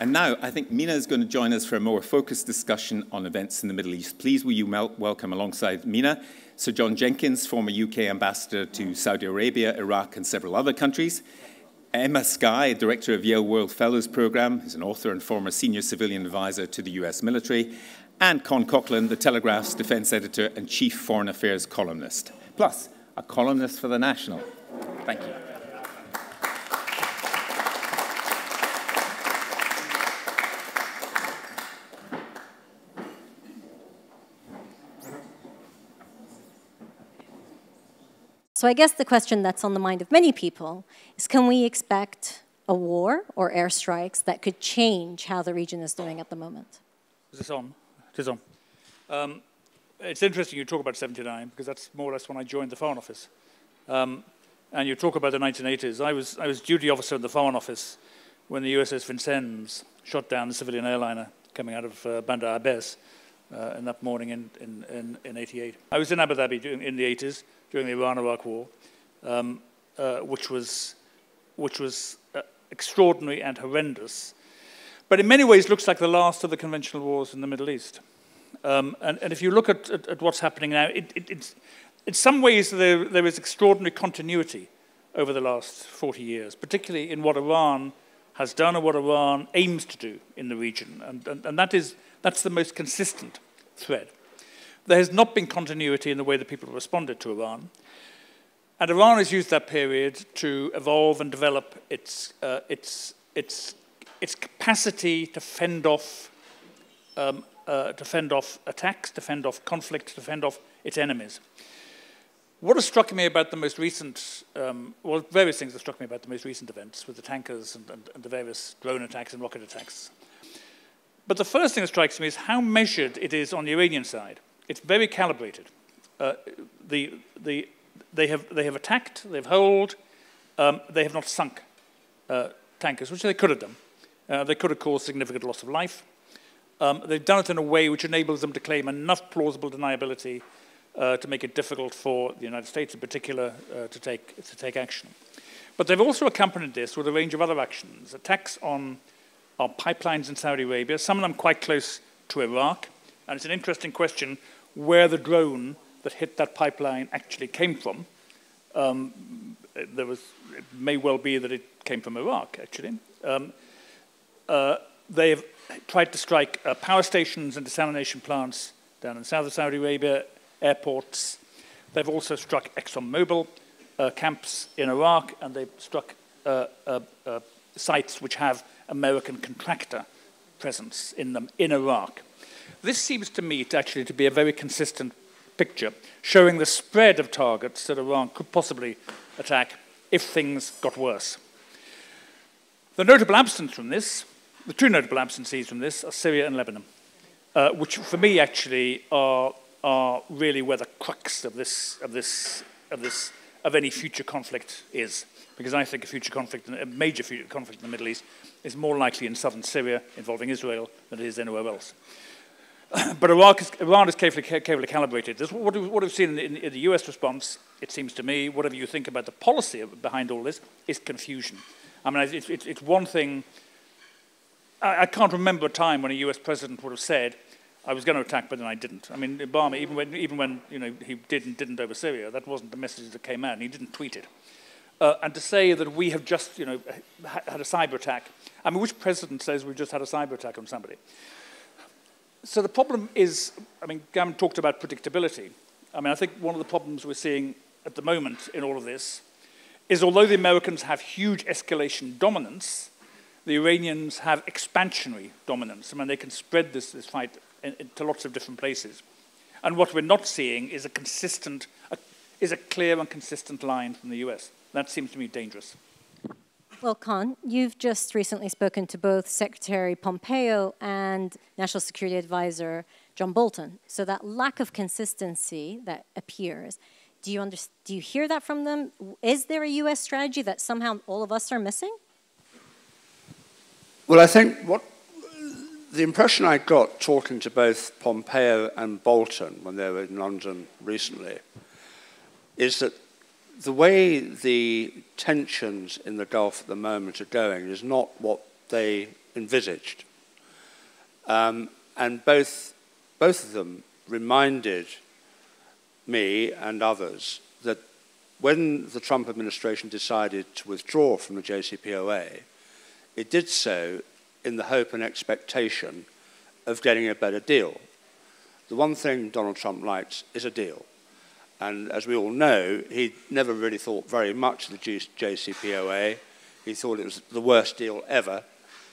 And now, I think Mina is going to join us for a more focused discussion on events in the Middle East. Please will you welcome alongside Mina, Sir John Jenkins, former UK ambassador to Saudi Arabia, Iraq, and several other countries. Emma Sky, director of Yale World Fellows Program, who's an author and former senior civilian advisor to the US military. And Con Coughlin, the Telegraph's defense editor and chief foreign affairs columnist. Plus, a columnist for The National. Thank you. So I guess the question that's on the mind of many people is, can we expect a war or airstrikes that could change how the region is doing at the moment? Is this on? It is on. It's interesting you talk about 79, because that's more or less when I joined the Foreign Office. And you talk about the 1980s. I was duty officer in the Foreign Office when the USS Vincennes shot down the civilian airliner coming out of Bandar Abbas in that morning in 88. I was in Abu Dhabi in the 80s during the Iran-Iraq War, which was extraordinary and horrendous, but in many ways looks like the last of the conventional wars in the Middle East. And if you look at what's happening now, in some ways there is extraordinary continuity over the last 40 years, particularly in what Iran has done and what Iran aims to do in the region, and that's the most consistent thread. There has not been continuity in the way that people have responded to Iran. And Iran has used that period to evolve and develop its capacity to fend off attacks, to fend off conflict, to fend off its enemies. What has struck me about the most recent, well, various things have struck me about the most recent events with the tankers and the various drone attacks and rocket attacks. But the first thing that strikes me is how measured it is on the Iranian side. It's very calibrated. They have attacked, they've holed, they have not sunk tankers, which they could have done. They could have caused significant loss of life. They've done it in a way which enables them to claim enough plausible deniability to make it difficult for the United States in particular to take action. But they've also accompanied this with a range of other actions, attacks on pipelines in Saudi Arabia, some of them quite close to Iraq. And it's an interesting question where the drone that hit that pipeline actually came from. It may well be that it came from Iraq, actually. They have tried to strike power stations and desalination plants down in south of Saudi Arabia, airports. They've also struck ExxonMobil camps in Iraq, and they've struck sites which have American contractor presence in them in Iraq. This seems to me to be a very consistent picture, showing the spread of targets that Iran could possibly attack if things got worse. The notable absence from this, the two notable absences from this, are Syria and Lebanon, which for me actually are really where the crux of any future conflict is, because I think a major future conflict in the Middle East is more likely in southern Syria involving Israel than it is anywhere else. But Iran is carefully calibrated. This, what we've seen in the US response, it seems to me, whatever you think about the policy behind all this, is confusion. I mean, it's one thing. I can't remember a time when a US president would have said, I was going to attack, but then I didn't. I mean, Obama, even when he didn't over Syria, that wasn't the message that came out, and he didn't tweet it. And to say that we have just had a cyber attack, I mean, which president says we've just had a cyber attack on somebody? So the problem is, I mean, Gavin talked about predictability. I mean, I think one of the problems we're seeing at the moment in all of this is, although the Americans have huge escalation dominance, the Iranians have expansionary dominance. I mean, they can spread this fight into lots of different places. And what we're not seeing is a clear and consistent line from the US. That seems to me dangerous. Well, Con, you've just recently spoken to both Secretary Pompeo and National Security Advisor John Bolton. So that lack of consistency that appears, do you hear that from them? Is there a US strategy that somehow all of us are missing? Well, I think the impression I got talking to both Pompeo and Bolton when they were in London recently is that the way the tensions in the Gulf at the moment are going is not what they envisaged. And both of them reminded me and others that when the Trump administration decided to withdraw from the JCPOA, it did so in the hope and expectation of getting a better deal. The one thing Donald Trump likes is a deal. And as we all know, he never really thought very much of the JCPOA. He thought it was the worst deal ever.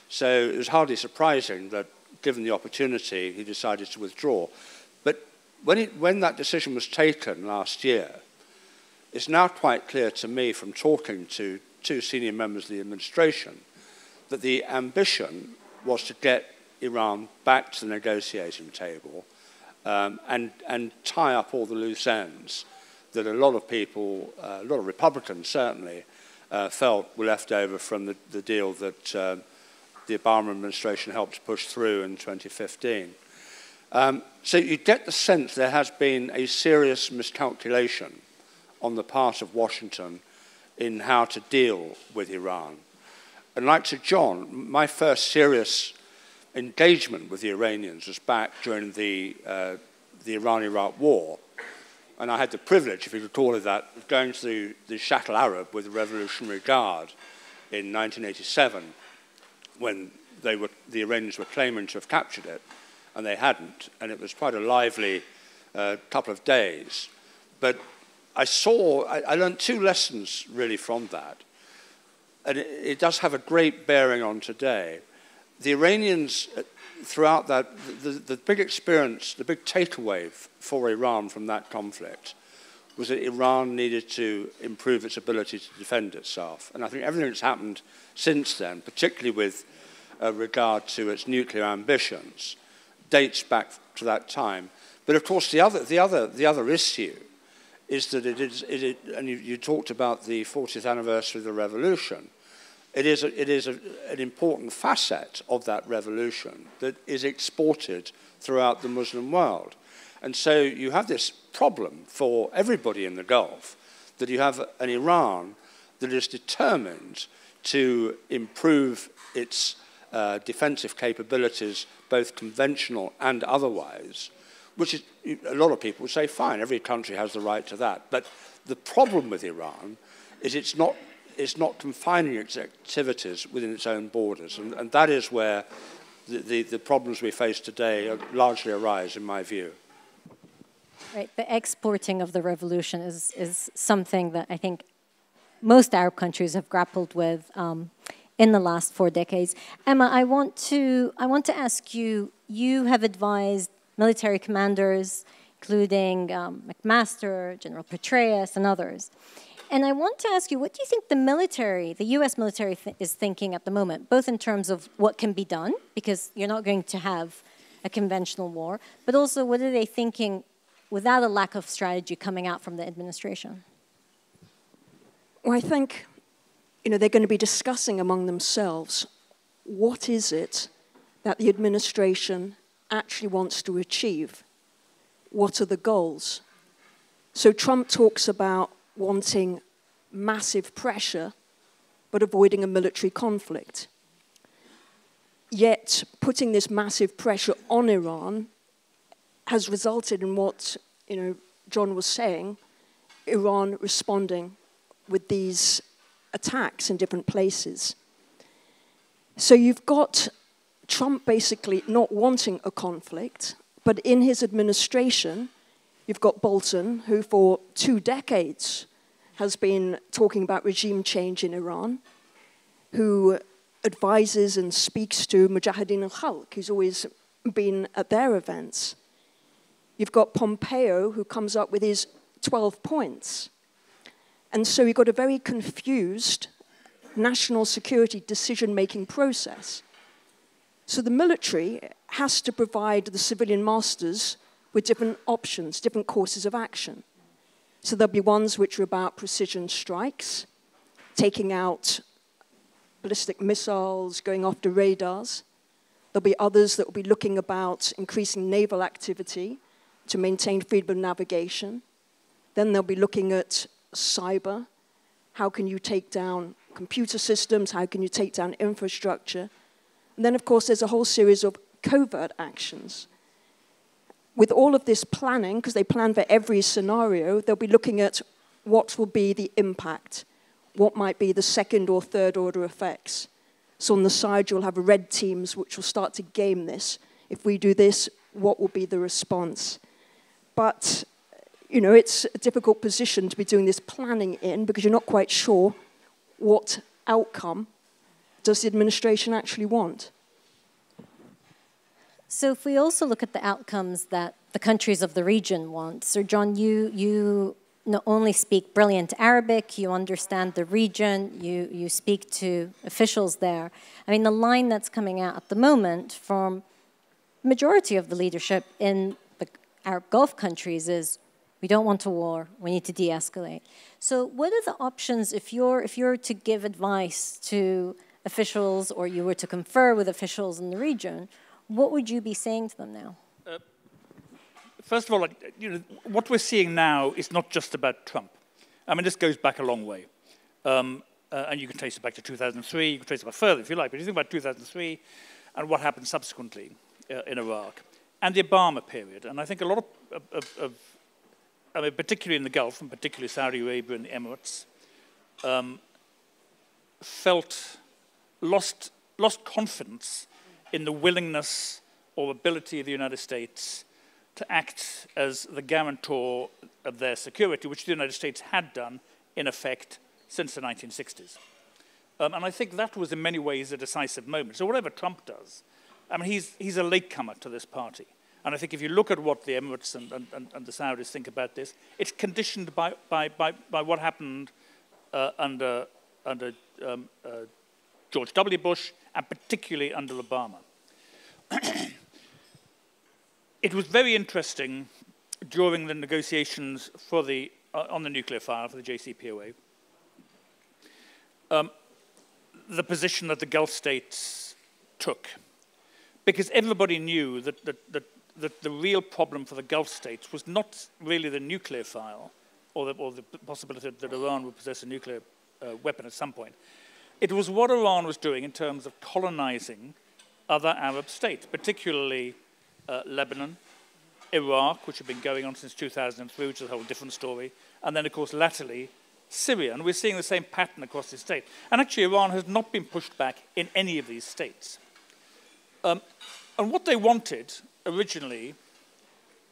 So it was hardly surprising that, given the opportunity, he decided to withdraw. But when that decision was taken last year, it's now quite clear to me from talking to two senior members of the administration that the ambition was to get Iran back to the negotiating table and tie up all the loose ends that a lot of people, a lot of Republicans certainly, felt were left over from the deal that the Obama administration helped push through in 2015. So you get the sense there has been a serious miscalculation on the part of Washington in how to deal with Iran. And like Sir John, my first serious engagement with the Iranians was back during the Iran-Iraq war. And I had the privilege, if you could call it that, of going to the Shuttle Arab with the Revolutionary Guard in 1987, when the Iranians were claiming to have captured it, and they hadn't. And it was quite a lively couple of days. But I learned two lessons really from that. And it does have a great bearing on today. The Iranians, throughout that, the big experience, the big takeaway for Iran from that conflict was that Iran needed to improve its ability to defend itself. And I think everything that's happened since then, particularly with regard to its nuclear ambitions, dates back to that time. But of course, the other issue is that and you talked about the 40th anniversary of the revolution. It is an important facet of that revolution that is exported throughout the Muslim world. And so you have this problem for everybody in the Gulf, that you have an Iran that is determined to improve its defensive capabilities, both conventional and otherwise, which is, a lot of people say, fine, every country has the right to that. But the problem with Iran is it's not confining its activities within its own borders. And that is where the problems we face today largely arise, in my view. Right, the exporting of the revolution is something that I think most Arab countries have grappled with in the last 4 decades. Emma, I want to ask you, you have advised military commanders, including McMaster, General Petraeus, and others. And I want to ask you, what do you think the US military is thinking at the moment, both in terms of what can be done, because you're not going to have a conventional war, but also what are they thinking without a lack of strategy coming out from the administration? Well, I think, they're going to be discussing among themselves, what is it that the administration actually wants to achieve? What are the goals? So Trump talks about wanting massive pressure, but avoiding a military conflict. Yet, putting this massive pressure on Iran has resulted in what, John was saying, Iran responding with these attacks in different places. So you've got Trump basically not wanting a conflict, but in his administration, you've got Bolton, who for 2 decades has been talking about regime change in Iran, who advises and speaks to Mujahideen al-Khalq, who's always been at their events. You've got Pompeo, who comes up with his 12 points. And so you've got a very confused national security decision-making process. So the military has to provide the civilian masters with different options, different courses of action. So there'll be ones which are about precision strikes, taking out ballistic missiles, going after radars. There'll be others that will be looking about increasing naval activity to maintain freedom of navigation. Then they'll be looking at cyber. How can you take down computer systems? How can you take down infrastructure? And then, of course, there's a whole series of covert actions. With all of this planning, because they plan for every scenario, they'll be looking at what will be the impact, what might be the second or third order effects. So on the side, you'll have red teams which will start to game this. If we do this, what will be the response? But, you know, it's a difficult position to be doing this planning in because you're not quite sure what outcome does the administration actually want. So if we also look at the outcomes that the countries of the region want, Sir John, you not only speak brilliant Arabic, you understand the region, you speak to officials there. I mean, the line that's coming out at the moment from the majority of the leadership in the Arab Gulf countries is, we don't want a war, we need to de-escalate. So what are the options if you're to give advice to officials or you were to confer with officials in the region? What would you be saying to them now? First of all, you know, what we're seeing now is not just about Trump. I mean, this goes back a long way. And you can trace it back to 2003, you can trace it back further if you like, but you think about 2003 and what happened subsequently in Iraq and the Obama period. And I think a lot of I mean, particularly in the Gulf, and particularly Saudi Arabia and the Emirates, lost confidence in the willingness or ability of the United States to act as the guarantor of their security, which the United States had done, in effect, since the 1960s. And I think that was in many ways a decisive moment. So whatever Trump does, I mean, he's a latecomer to this party. And I think if you look at what the Emirates and the Saudis think about this, it's conditioned by what happened under George W. Bush, and particularly under Obama. It was very interesting during the negotiations for on the nuclear file for the JCPOA, the position that the Gulf states took, because everybody knew that the real problem for the Gulf states was not really the nuclear file or the possibility that Iran would possess a nuclear weapon at some point. It was what Iran was doing in terms of colonizing other Arab states, particularly Lebanon, Iraq, which had been going on since 2003, which is a whole different story, and then, of course, latterly, Syria. And we're seeing the same pattern across the state. And actually, Iran has not been pushed back in any of these states. And what they wanted originally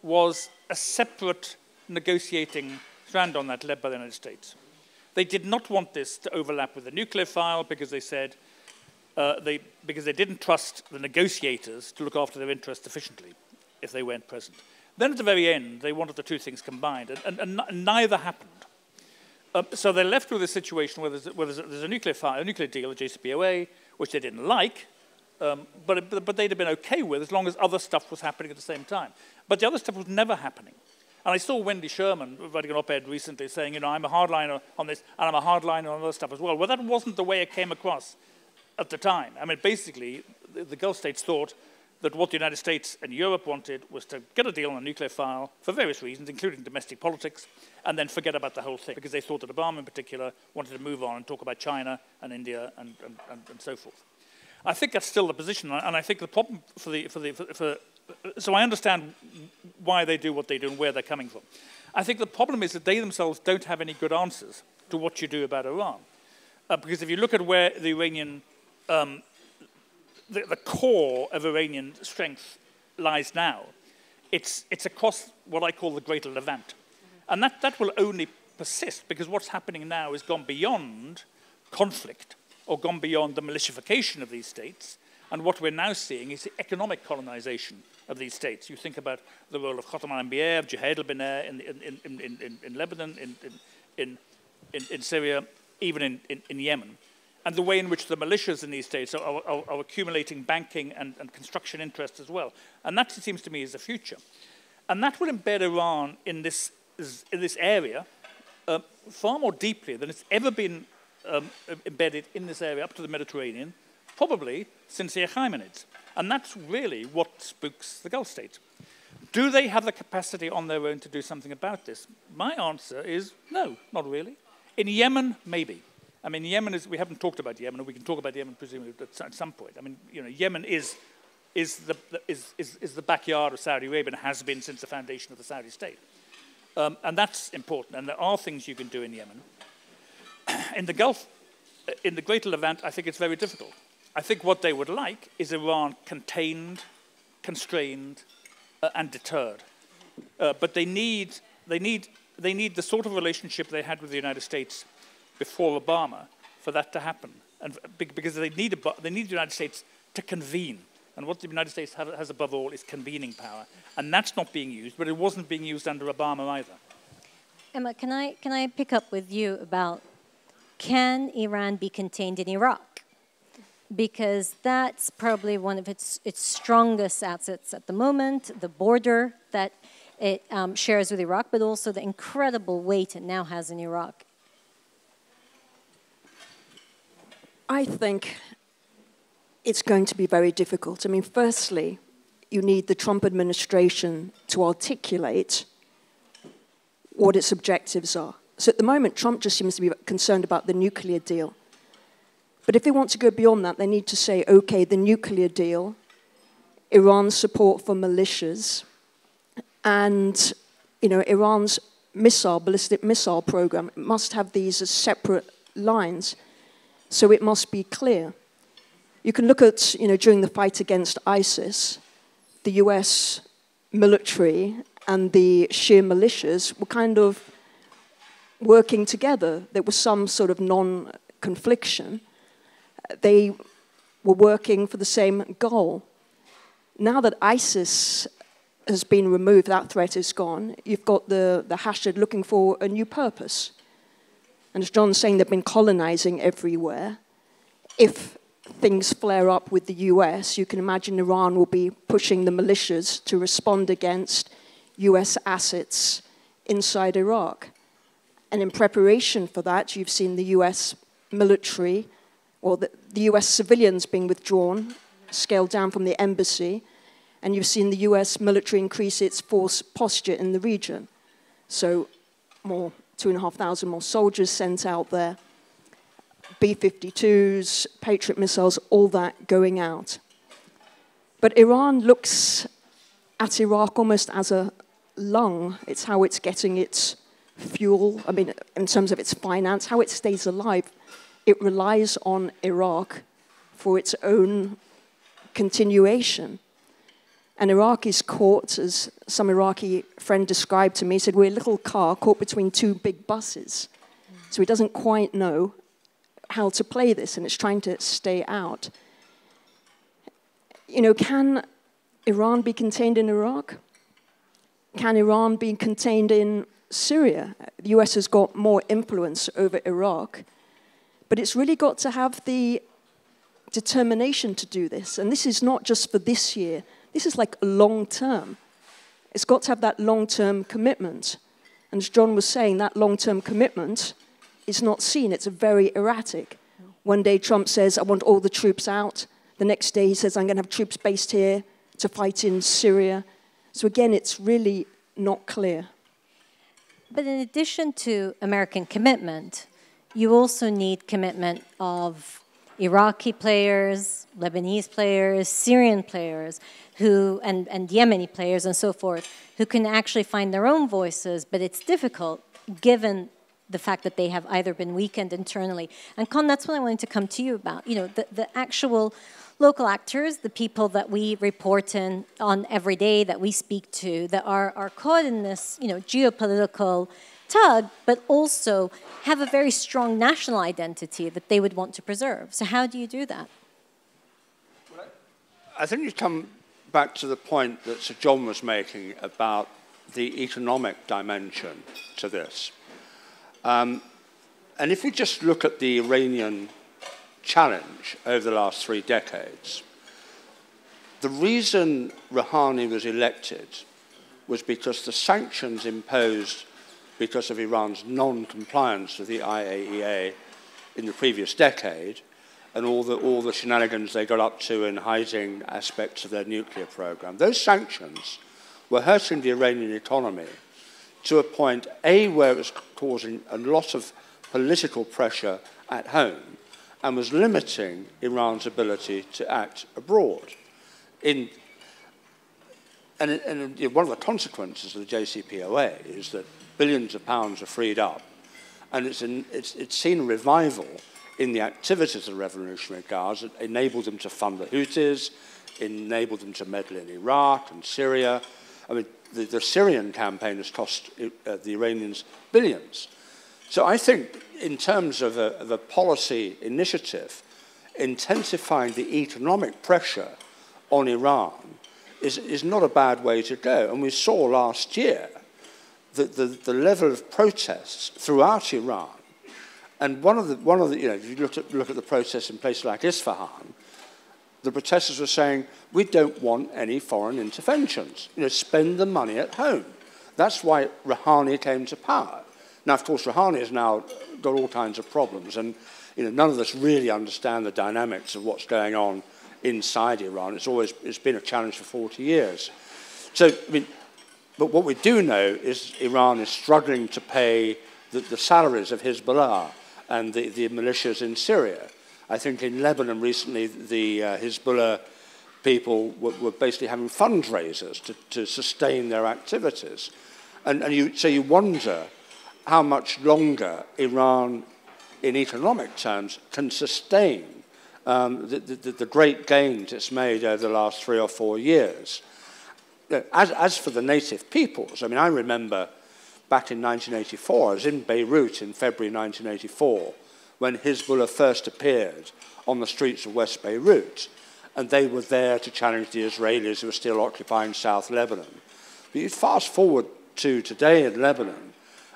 was a separate negotiating strand on that led by the United States. They did not want this to overlap with the nuclear file because they said, because they didn't trust the negotiators to look after their interests efficiently if they weren't present. Then at the very end, they wanted the two things combined, and neither happened. So they're left with a situation where there's a nuclear file, a nuclear deal, a JCPOA, which they didn't like, but they'd have been okay with as long as other stuff was happening at the same time. But the other stuff was never happening. And I saw Wendy Sherman writing an op-ed recently saying, you know, I'm a hardliner on this, and I'm a hardliner on other stuff as well. Well, that wasn't the way it came across at the time. I mean, basically, the Gulf states thought that what the United States and Europe wanted was to get a deal on a nuclear file for various reasons, including domestic politics, and then forget about the whole thing, because they thought that Obama in particular wanted to move on and talk about China and India and so forth. I think that's still the position, and I think the problem so I understand why they do what they do and where they're coming from. I think the problem is that they themselves don't have any good answers to what you do about Iran. Because if you look at where the Iranian, the core of Iranian strength lies now, it's across what I call the Greater Levant. And that will only persist because what's happening now has gone beyond conflict or gone beyond the militification of these states. And what we're now seeing is the economic colonization of these states. You think about the role of Khatam al-Anbiya, of Jihad al-Bina in Lebanon, in Syria, even in Yemen, and the way in which the militias in these states are accumulating banking and construction interests as well. And that, it seems to me, is the future. And that will embed Iran in this area far more deeply than it's ever been embedded in this area up to the Mediterranean, probably since the Achaemenids. And that's really what spooks the Gulf states. Do they have the capacity on their own to do something about this? My answer is no, not really. In Yemen, maybe. I mean, Yemen is, we haven't talked about Yemen, and we can talk about Yemen presumably at some point. I mean, you know, Yemen is the backyard of Saudi Arabia and has been since the foundation of the Saudi state. And that's important, and there are things you can do in Yemen. In the Gulf, in the Greater Levant, I think it's very difficult. I think what they would like is Iran contained, constrained, and deterred. But they need the sort of relationship they had with the United States before Obama for that to happen, and because they need the United States to convene. And what the United States has above all is convening power, and that's not being used. But it wasn't being used under Obama either. Emma, can I pick up with you about, can Iran be contained in Iraq? Because that's probably one of its strongest assets at the moment, the border that it shares with Iraq, but also the incredible weight it now has in Iraq. I think it's going to be very difficult. I mean, firstly, you need the Trump administration to articulate what its objectives are. So at the moment, Trump just seems to be concerned about the nuclear deal. But if they want to go beyond that, they need to say, okay, the nuclear deal, Iran's support for militias, and Iran's ballistic missile program must have these as separate lines. So it must be clear. You can look at, during the fight against ISIS, the US military and the Shia militias were kind of working together. There was some sort of non-confliction. They were working for the same goal. Now that ISIS has been removed, that threat is gone, you've got the Hashid looking for a new purpose. And as John's saying, they've been colonizing everywhere. If things flare up with the US, you can imagine Iran will be pushing the militias to respond against US assets inside Iraq. And in preparation for that, you've seen the US military, or the US civilians being withdrawn, scaled down from the embassy, and you've seen the US military increase its force posture in the region. So 2,500 more soldiers sent out there, B-52s, Patriot missiles, all that going out. But Iran looks at Iraq almost as a lung. It's how it's getting its fuel, I mean, in terms of its finance, how it stays alive. It relies on Iraq for its own continuation. And Iraq is caught, as some Iraqi friend described to me, he said, we're a little car caught between two big buses. So he doesn't quite know how to play this, and it's trying to stay out. Can Iran be contained in Iraq? Can Iran be contained in Syria? The US has got more influence over Iraq, but it's really got to have the determination to do this. And this is not just for this year. This is like long term. It's got to have that long-term commitment. And as John was saying, that long-term commitment is not seen. It's very erratic. One day Trump says, I want all the troops out. The next day he says, I'm going to have troops based here to fight in Syria. So again, it's really not clear. But in addition to American commitment, you also need commitment of Iraqi players, Lebanese players, Syrian players, and Yemeni players and so forth, who can actually find their own voices, but it's difficult given the fact that they have either been weakened internally. And Con, that's what I wanted to come to you about. The actual local actors, the people that we report on every day, that we speak to, that are caught in this, geopolitical tug, but also have a very strong national identity that they would want to preserve. So how do you do that? Well, I think you come back to the point that Sir John was making about the economic dimension to this. And if we just look at the Iranian challenge over the last 3 decades, the reason Rouhani was elected was because the sanctions imposed because of Iran's non-compliance with the IAEA in the previous decade and all the shenanigans they got up to in hiding aspects of their nuclear program. Those sanctions were hurting the Iranian economy to a point, A, where it was causing a lot of political pressure at home and was limiting Iran's ability to act abroad. And one of the consequences of the JCPOA is that billions of pounds are freed up, and it's seen a revival in the activities of the Revolutionary Guards that enabled them to fund the Houthis, enabled them to meddle in Iraq and Syria. I mean, the Syrian campaign has cost the Iranians billions. So I think in terms of a policy initiative, intensifying the economic pressure on Iran is not a bad way to go. And we saw last year that the level of protests throughout Iran, and one of the you know, if you look at the protests in places like Isfahan, the protesters were saying, we don't want any foreign interventions. You know, spend the money at home. That's why Rouhani came to power. Now, of course, Rouhani has now got all kinds of problems, and you know, none of us really understand the dynamics of what's going on inside Iran. It's been a challenge for 40 years. So, I mean, but what we do know is Iran is struggling to pay the salaries of Hezbollah and the militias in Syria. I think in Lebanon recently, the Hezbollah people were basically having fundraisers to sustain their activities. So you wonder how much longer Iran, in economic terms, can sustain the great gains it's made over the last 3 or 4 years. As for the native peoples, I mean, I remember back in 1984, I was in Beirut in February 1984, when Hezbollah first appeared on the streets of West Beirut, and they were there to challenge the Israelis who were still occupying South Lebanon. But you fast forward to today in Lebanon,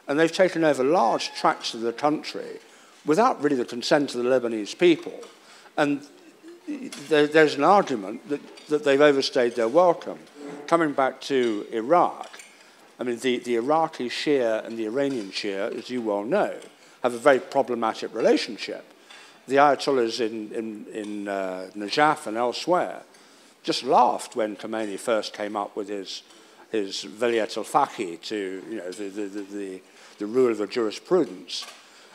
and they've taken over large tracts of the country without really the consent of the Lebanese people. And there's an argument that they've overstayed their welcome. Coming back to Iraq, I mean, the Iraqi Shia and the Iranian Shia, as you well know, have a very problematic relationship. The Ayatollahs in Najaf and elsewhere just laughed when Khomeini first came up with his Velayat al-Faqih to, you know, the rule of the jurisprudence.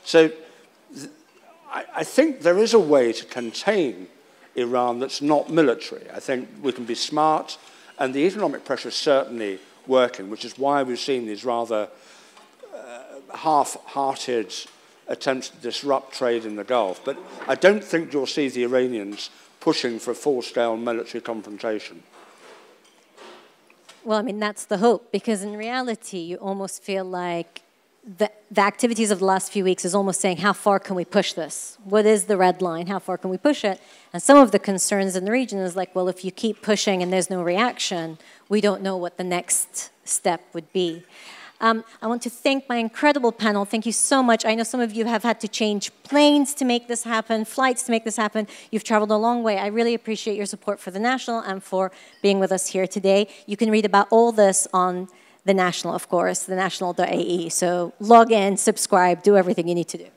So I think there is a way to contain Iran that's not military. I think we can be smart, and the economic pressure is certainly working, which is why we've seen these rather half-hearted attempts to disrupt trade in the Gulf. But I don't think you'll see the Iranians pushing for a full-scale military confrontation. Well, I mean, that's the hope, because in reality, you almost feel like the activities of the last few weeks is almost saying, how far can we push this? What is the red line? How far can we push it? And some of the concerns in the region is like, well, if you keep pushing and there's no reaction, we don't know what the next step would be. I want to thank my incredible panel. Thank you so much. I know some of you have had to change planes to make this happen, flights to make this happen. You've traveled a long way. I really appreciate your support for The National and for being with us here today. You can read about all this on The National, of course, thenational.ae. So log in, subscribe, do everything you need to do.